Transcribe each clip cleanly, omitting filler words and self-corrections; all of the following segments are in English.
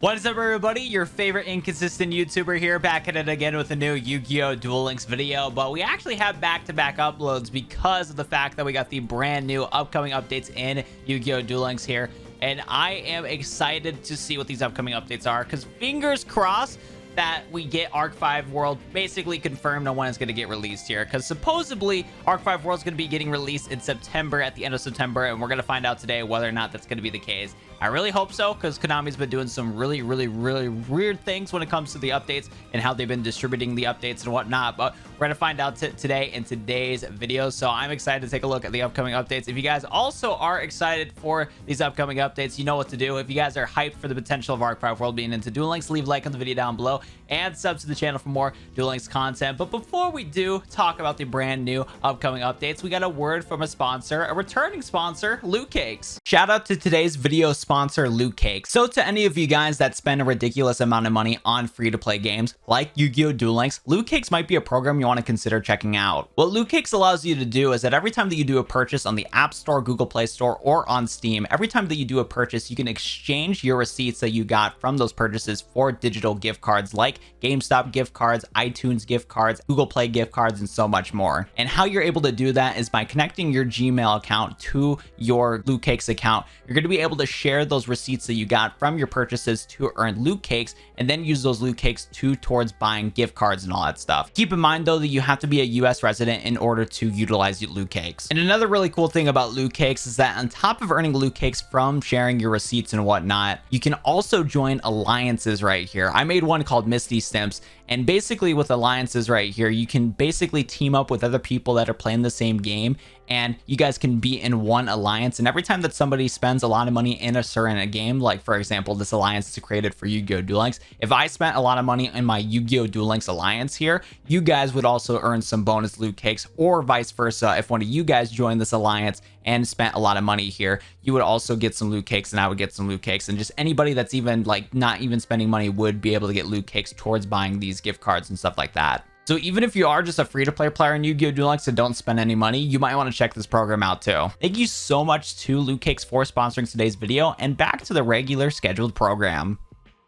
What is up, everybody? Your favorite inconsistent YouTuber here, back at it again with a new Yu-Gi-Oh! Duel Links video. But we actually have back-to-back uploads because of the fact that we got the brand new upcoming updates in Yu-Gi-Oh! Duel Links here. And I am excited to see what these upcoming updates are, because fingers crossed that we get Arc 5 World basically confirmed on when it's going to get released here, because supposedly Arc 5 World is going to be getting released in September, at the end of September, and we're going to find out today whether or not that's going to be the case. I really hope so, because Konami's been doing some really weird things when it comes to the updates and how they've been distributing the updates and whatnot. But we're going to find out today in today's video. So I'm excited to take a look at the upcoming updates. If you guys also are excited for these upcoming updates, you know what to do. If you guys are hyped for the potential of Arc 5 World being into Duel Links, leave a like on the video down below and sub to the channel for more Duel Links content. But before we do talk about the brand new upcoming updates, we got a word from a sponsor, a returning sponsor, Lootcakes. Shout out to today's video sponsor, Lootcakes. So to any of you guys that spend a ridiculous amount of money on free-to-play games like Yu-Gi-Oh! Duel Links, Lootcakes might be a program you want to consider checking out. What Lootcakes allows you to do is that every time that you do a purchase on the App Store, Google Play Store, or on Steam, every time that you do a purchase, you can exchange your receipts that you got from those purchases for digital gift cards like GameStop gift cards, iTunes gift cards, Google Play gift cards, and so much more. And how you're able to do that is by connecting your Gmail account to your Lootcakes account. You're going to be able to share those receipts that you got from your purchases to earn Lootcakes, and then use those Lootcakes towards buying gift cards and all that stuff. Keep in mind though that you have to be a US resident in order to utilize Lootcakes. And another really cool thing about Lootcakes is that on top of earning Lootcakes from sharing your receipts and whatnot, you can also join alliances right here. I made one called Misty Stimps, and basically with alliances right here, you can basically team up with other people that are playing the same game, and you guys can be in one alliance. And every time that somebody spends a lot of money in a certain game, like for example this alliance is created for Yu-Gi-Oh! Duel Links, if I spent a lot of money in my Yu-Gi-Oh! Duel Links alliance here, you guys would also earn some bonus Lootcakes, or vice versa. If one of you guys joined this alliance and spent a lot of money here, you would also get some Lootcakes, and I would get some Lootcakes, and just anybody that's even like not even spending money would be able to get Lootcakes towards buying these gift cards and stuff like that. So even if you are just a free-to-play player in Yu-Gi-Oh! Duel Links and don't spend any money, you might want to check this program out too. Thank you so much to Lootcakes for sponsoring today's video, and back to the regular scheduled program.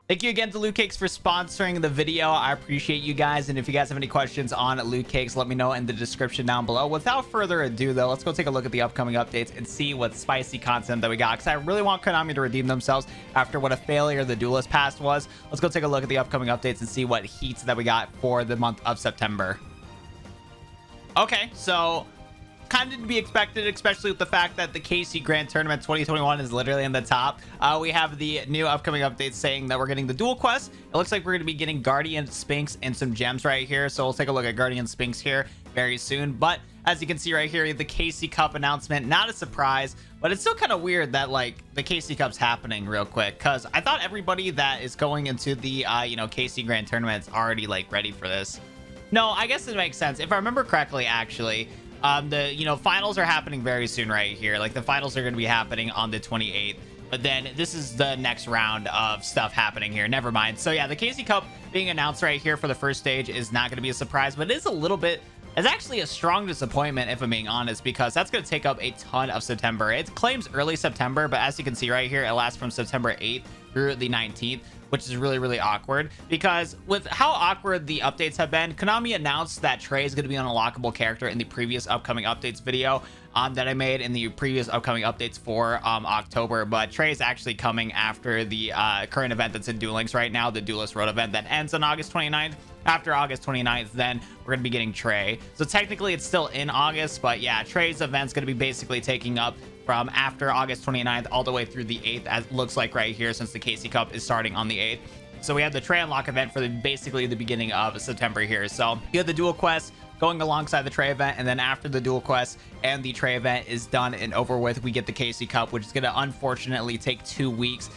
Thank you again to Lootcakes for sponsoring the video. I appreciate you guys. And if you guys have any questions on Lootcakes, let me know in the description down below. Without further ado, though, let's go take a look at the upcoming updates and see what spicy content that we got, because I really want Konami to redeem themselves after what a failure the Duelist Pass was. Let's go take a look at the upcoming updates and see what heats that we got for the month of September. Okay, so kind of to be expected, especially with the fact that the KC Grand Tournament 2021 is literally in the top. We have the new upcoming updates saying that we're getting the dual quest. It looks like we're going to be getting Guardian Sphinx and some gems right here, so we'll take a look at Guardian Sphinx here very soon. But as you can see right here, the KC Cup announcement, not a surprise, but it's still kind of weird that like the KC Cup's happening real quick, because I thought everybody that is going into the KC Grand Tournament is already like ready for this. No, I guess it makes sense if I remember correctly. Actually, the finals are happening very soon right here. Like the finals are going to be happening on the 28th, but then this is the next round of stuff happening here. Never mind. So yeah, the KC Cup being announced right here for the first stage is not going to be a surprise, but it is a little bit, it's actually a strong disappointment if I'm being honest, because that's going to take up a ton of September. It claims early September, but as you can see right here, it lasts from September 8th through the 19th, which is really awkward, because with how awkward the updates have been, Konami announced that Trey is going to be an unlockable character in the previous upcoming updates video that I made in the previous upcoming updates for October, but Trey is actually coming after the current event that's in Duel Links right now, the Duelist Road event that ends on August 29th. After August 29th, then we're going to be getting Trey. So technically it's still in August, but yeah, Trey's event's going to be basically taking up from after August 29th all the way through the 8th, as it looks like right here, since the KC Cup is starting on the 8th. So we have the Trey Unlock event for basically the beginning of September here. So you have the dual quest going alongside the Trey event, and then after the dual quest and the Trey event is done and over with, we get the KC Cup, which is going to unfortunately take 2 weeks.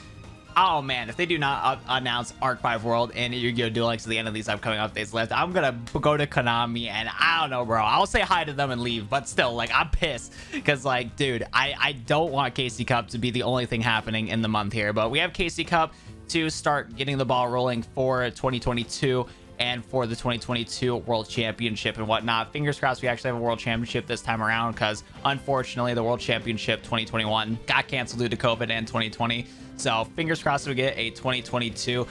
Oh man, if they do not announce Arc 5 World and Yu-Gi-Oh! Duel Links at the end of these upcoming updates list, I'm gonna go to Konami and I don't know, bro. I'll say hi to them and leave, but still, like, I'm pissed because, like, dude, I don't want KC Cup to be the only thing happening in the month here, but we have KC Cup to start getting the ball rolling for 2022. and for the 2022 World Championship and whatnot. Fingers crossed we actually have a World Championship this time around, because unfortunately the World Championship 2021 got canceled due to COVID and 2020. So fingers crossed we get a 2022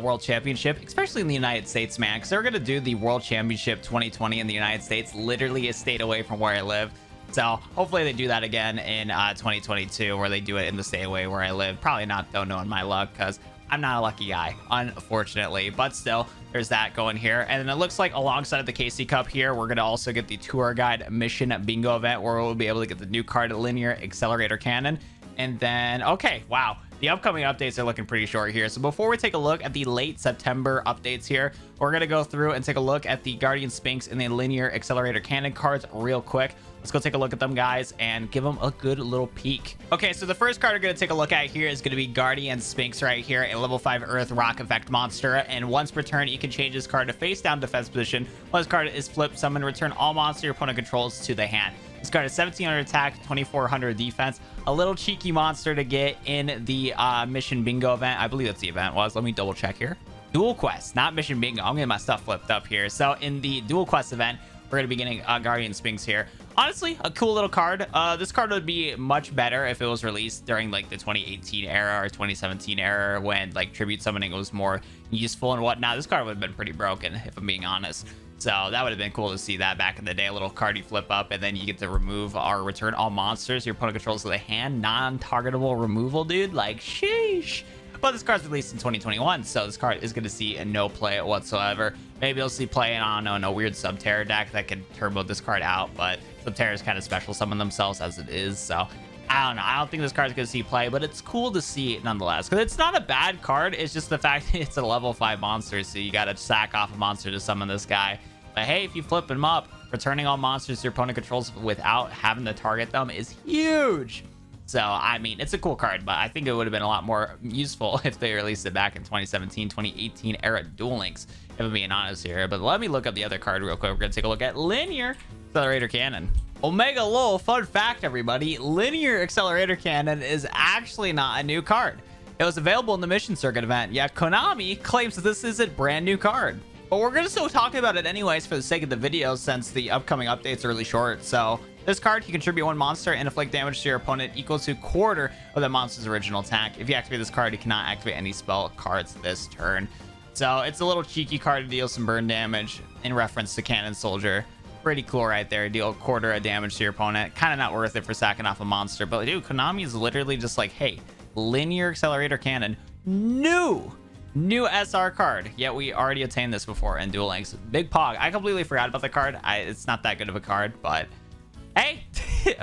World Championship, especially in the United States, man, because they're going to do the World Championship 2020 in the United States, literally a state away from where I live. So hopefully they do that again in 2022, where they do it in the state away where I live. Probably not, though, knowing my luck, because I'm not a lucky guy, unfortunately. But still, there's that going here. And then it looks like alongside of the KC Cup here, we're going to also get the Tour Guide Mission Bingo event, where we'll be able to get the new card Linear Accelerator Cannon. And then, okay, wow. The upcoming updates are looking pretty short here. So before we take a look at the late September updates here, we're going to go through and take a look at the Guardian Sphinx and the Linear Accelerator Cannon cards real quick. Let's go take a look at them, guys, and give them a good little peek. Okay, so the first card we're going to take a look at here is going to be Guardian Sphinx right here, a level 5 Earth Rock Effect monster. And once per turn, you can change this card to face down defense position. While this card is flipped, summon, return all monster your opponent controls to the hand. This card is 1700 attack, 2400 defense. A little cheeky monster to get in the Mission Bingo event. I believe that's the event was. Let me double check here. Dual Quest, not Mission Bingo. I'm getting my stuff flipped up here. So in the Dual Quest event, we're going to be getting Guardian Sphinx here. Honestly, a cool little card. This card would be much better if it was released during like the 2018 era or 2017 era, when like tribute summoning was more useful and whatnot. This card would have been pretty broken, if I'm being honest. So that would have been cool to see that back in the day. A little card you flip up, and then you get to remove or return all monsters your opponent controls to the hand. Non-targetable removal, dude. Like, sheesh. But this card's released in 2021, so this card is going to see no play whatsoever. Maybe you'll see play in, I don't know, in a weird Subterra deck that can turbo this card out, but Subterra is kind of special summon themselves as it is, so I don't know. I don't think this card's going to see play, but it's cool to see it nonetheless, because it's not a bad card. It's just the fact that it's a level 5 monster, so you got to sack off a monster to summon this guy. But hey, if you flip him up, returning all monsters your opponent controls without having to target them is huge. So, I mean, it's a cool card, but I think it would have been a lot more useful if they released it back in 2017, 2018 era Duel Links, if I'm being honest here. But let me look up the other card real quick. We're going to take a look at Linear Accelerator Cannon. Omega Lol, fun fact, everybody. Linear Accelerator Cannon is actually not a new card. It was available in the Mission Circuit event, yet Konami claims that this is a brand new card. But we're going to still talk about it anyways for the sake of the video, since the upcoming updates are really short. So this card can contribute 1 monster and inflict damage to your opponent equal to quarter of that monster's original attack. If you activate this card, you cannot activate any spell cards this turn. So it's a little cheeky card to deal some burn damage in reference to Cannon Soldier. Pretty cool right there. Deal quarter of damage to your opponent. Kind of not worth it for sacking off a monster. But dude, Konami is literally just like, hey, Linear Accelerator Cannon, new SR card, yet we already obtained this before in Duel Links. Big Pog. I completely forgot about the card. It's not that good of a card, but hey,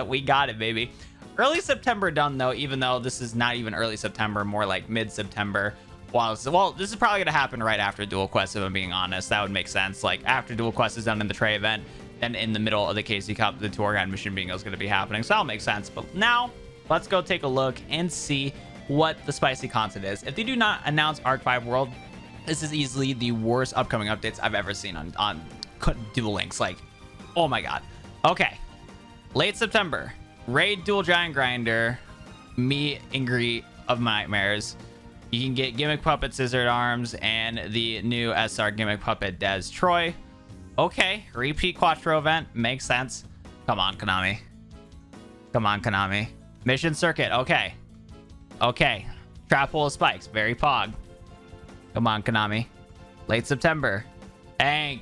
we got it, baby. Early September done, though, even though this is not even early September, more like mid-September. Well, this is probably going to happen right after Duel Quest, if I'm being honest. That would make sense. Like, after Duel Quest is done in the Trey event, then in the middle of the KC Cup, the Tour Guide Mission Bingo is going to be happening. So that'll make sense. But now, let's go take a look and see what the spicy content is. If they do not announce Arc 5 World, this is easily the worst upcoming updates I've ever seen on Duel Links. Like, oh my god. Okay, late September, raid Dual Giant Grinder, meet and greet of Nightmares. You can get Gimmick Puppet Scissored Arms and the new SR Gimmick Puppet Des Troy. Okay, repeat Quattro event, makes sense. Come on, Konami. Come on, Konami. Mission Circuit, okay. Okay, Trap Hole of Spikes, very pog. Come on, Konami. Late September. Thank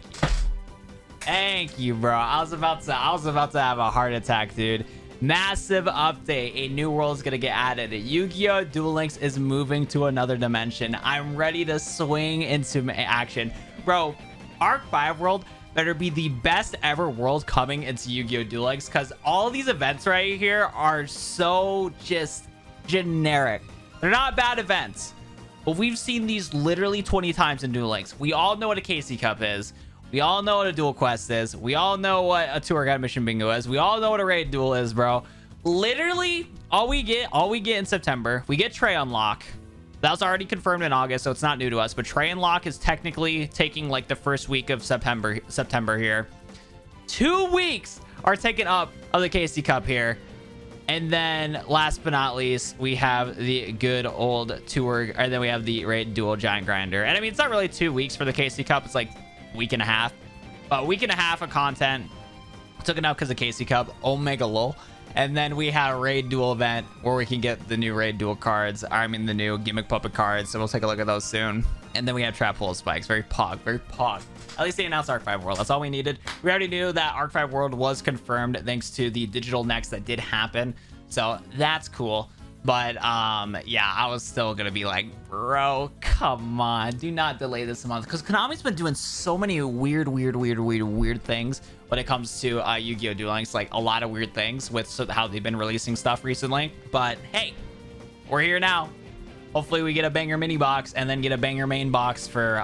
you, bro. I was about to have a heart attack, dude. Massive update. A new world is gonna get added. Yu-Gi-Oh! Duel Links is moving to another dimension. I'm ready to swing into action, bro. Arc 5 World better be the best ever world coming into Yu-Gi-Oh! Duel Links, because all these events right here are so just generic. They're not bad events, but we've seen these literally 20 times in Duel Links. We all know what a KC Cup is. We all know what a Duel Quest is. We all know what a Tour Guide Mission Bingo is. We all know what a Raid Duel is, bro. Literally, all we get in September, we get Trey Unlock. That was already confirmed in August, so it's not new to us. But Trey Unlock is technically taking like the first week of September here. 2 weeks are taken up of the KC Cup here. And then last but not least, we have the good old tour, and then we have the raid dual giant grinder. And I mean, it's not really 2 weeks for the KC Cup. It's like a week and a half, but a week and a half of content. Took it out because of KC Cup. Omega lol. And then we have a raid duel event where we can get the new raid duel cards. I mean, the new gimmick puppet cards. So we'll take a look at those soon. And then we have trap hole spikes. Very pog, very pog. At least they announced Arc 5 World. That's all we needed. We already knew that Arc 5 World was confirmed thanks to the digital next that did happen. So that's cool. But yeah, I was still gonna be like, bro, come on, do not delay this a month, because Konami's been doing so many weird things when it comes to Yu-Gi-Oh! Duel Links. Like a lot of weird things with how they've been releasing stuff recently. But hey, we're here now. Hopefully we get a banger mini box and then get a banger main box for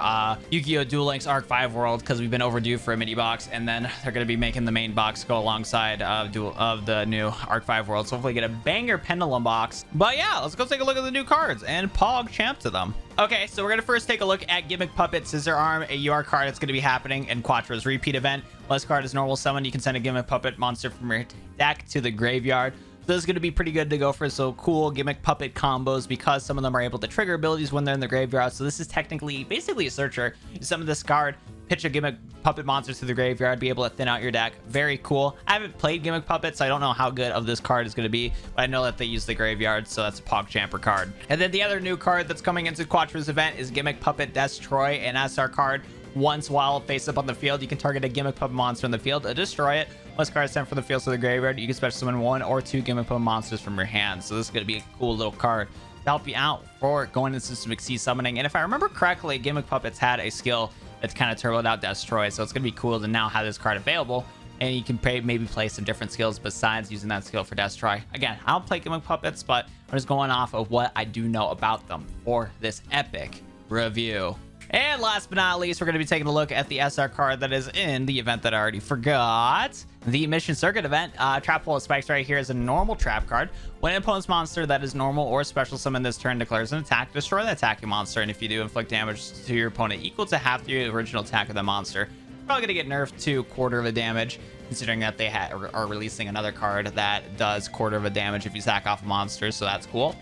Yu-Gi-Oh! Duel Links Arc 5 World, because we've been overdue for a mini box, and then they're going to be making the main box go alongside of the new Arc 5 World. So hopefully get a banger pendulum box. But yeah, let's go take a look at the new cards and pog champ to them. Okay, so we're going to first take a look at Gimmick Puppet Scissor Arm, a UR card that's going to be happening in Quattro's repeat event. When this card is normal summon, you can send a Gimmick Puppet monster from your deck to the graveyard. This is going to be pretty good to go for so cool gimmick puppet combos, because some of them are able to trigger abilities when they're in the graveyard. So this is technically basically a searcher. You summon this card, pitch a gimmick puppet monster to the graveyard, be able to thin out your deck. Very cool. I haven't played gimmick puppet, so I don't know how good of this card is going to be, but I know that they use the graveyard, so that's a pog champer card. And then the other new card that's coming into Quattro's event is gimmick puppet Destroy, an SR card. Once while face up on the field, you can target a gimmick puppet monster in the field to destroy it. Once card is sent from the field to the graveyard, you can special summon 1 or 2 gimmick puppet monsters from your hand. So this is going to be a cool little card to help you out for going into some XC summoning. And if I remember correctly, gimmick puppets had a skill that's kind of turboed out Destroy, so it's going to be cool to now have this card available, and you can maybe play some different skills besides using that skill for Destroy. Again, I don't play gimmick puppets, but I'm just going off of what I do know about them for this epic review. And last but not least, we're going to be taking a look at the SR card that is in the event that I already forgot. The Mission Circuit event. Trap Hole of Spikes right here is a normal trap card. When an opponent's monster that is normal or special summon this turn declares an attack, destroy the attacking monster. And if you do, inflict damage to your opponent equal to half the original attack of the monster. Probably going to get nerfed to quarter of the damage, considering that they are releasing another card that does quarter of a damage if you sack off a monster. So that's cool.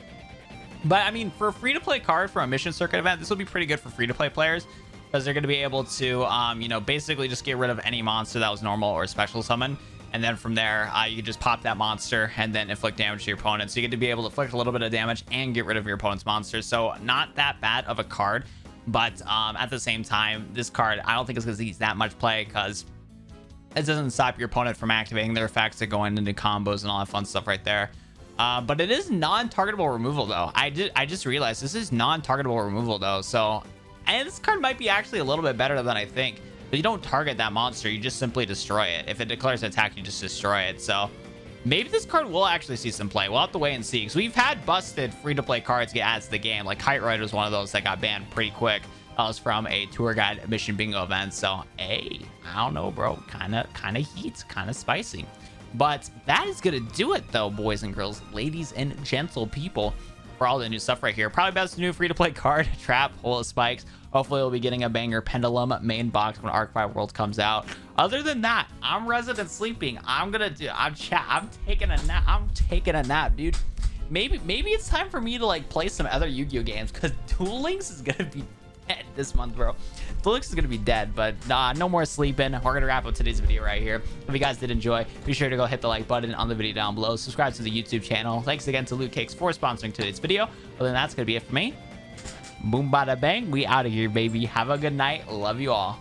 But I mean, for a free-to-play card for a Mission Circuit event, this will be pretty good for free-to-play players, because they're going to be able to, you know, basically just get rid of any monster that was normal or special summon. And then from there, you can just pop that monster and then inflict damage to your opponent. So you get to be able to inflict a little bit of damage and get rid of your opponent's monsters. So not that bad of a card. But at the same time, this card, I don't think it's going to see that much play, because it doesn't stop your opponent from activating their effects and going into combos and all that fun stuff right there. But it is non-targetable removal, though. I just realized this is non-targetable removal, though. So, and this card might be actually a little bit better than I think. But you don't target that monster, you just simply destroy it. If it declares an attack, you just destroy it. So maybe this card will actually see some play. We'll have to wait and see, because we've had busted free-to-play cards get added to the game. Like Kite Rider was one of those that got banned pretty quick. That was from a tour guide mission bingo event. So, hey, I don't know, bro. Kind of heat, kind of spicy. But that is going to do it, though, boys and girls, ladies and gentle people, for all the new stuff right here. Probably best new free-to-play card, Trap Hole of Spikes. Hopefully, we'll be getting a banger Pendulum main box when Arc 5 World comes out. Other than that, I'm resident sleeping. I'm taking a nap. I'm taking a nap, dude. Maybe it's time for me to, like, play some other Yu-Gi-Oh games, because Duel Links is going to be dead this month, bro. Duel Links is going to be dead, but no more sleeping. We're going to wrap up today's video right here. If you guys did enjoy, be sure to go hit the like button on the video down below. Subscribe to the YouTube channel. Thanks again to Lootcakes for sponsoring today's video. Other than that, that's going to be it for me. Boom, bada, bang. We out of here, baby. Have a good night. Love you all.